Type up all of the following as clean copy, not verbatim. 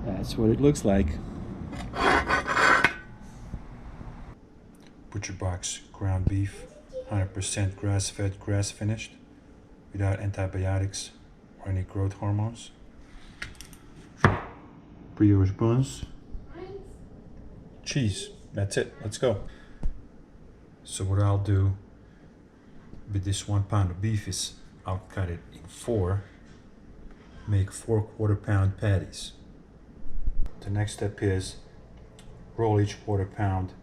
That's what it looks like. ButcherBox ground beef, 100% grass-fed, grass-finished, without antibiotics or any growth hormones. Brioche buns. Cheese. That's it. Let's go. So what I'll do with this 1 pound of beef is I'll cut it in 4, make 4 quarter-pound patties. The next step is roll each quarter-pound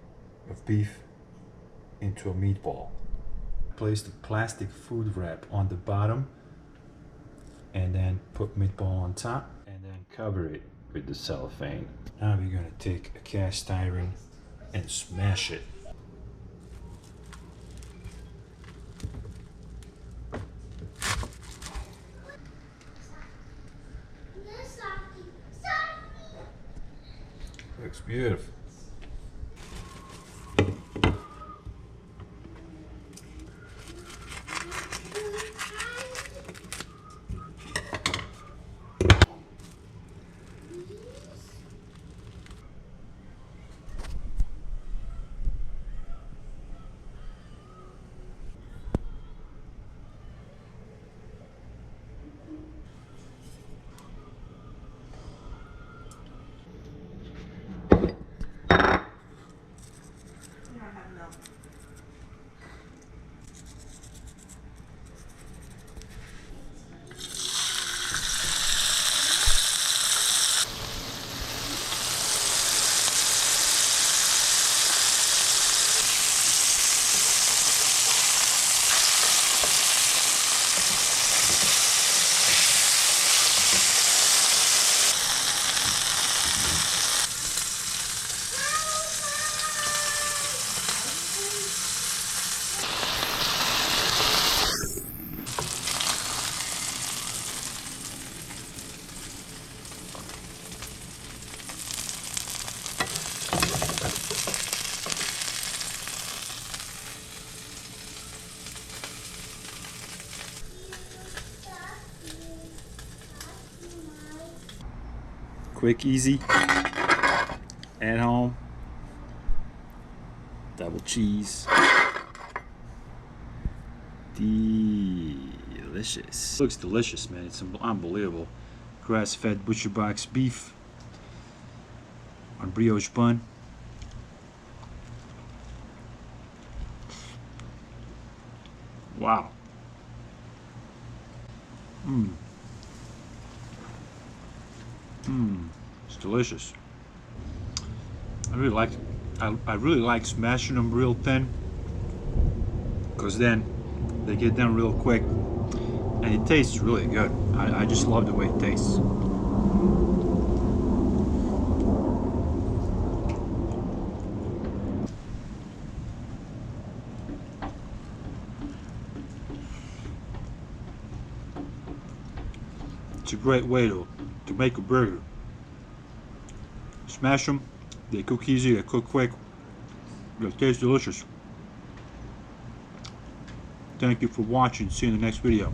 of beef into a meatball. Place the plastic food wrap on the bottom and then put meatball on top and then cover it with the cellophane. Now we're gonna take a cast iron and smash it. Looks beautiful. Quick, easy, at home, double cheese, delicious. Looks delicious, man. It's unbelievable. Grass-fed ButcherBox beef on brioche bun. Wow. It's delicious. I really like smashing them real thin, because then they get done real quick and it tastes really good. I just love the way it tastes. It's a great way to make a burger. Smash them, they cook easy, they cook quick, they taste delicious. Thank you for watching, see you in the next video.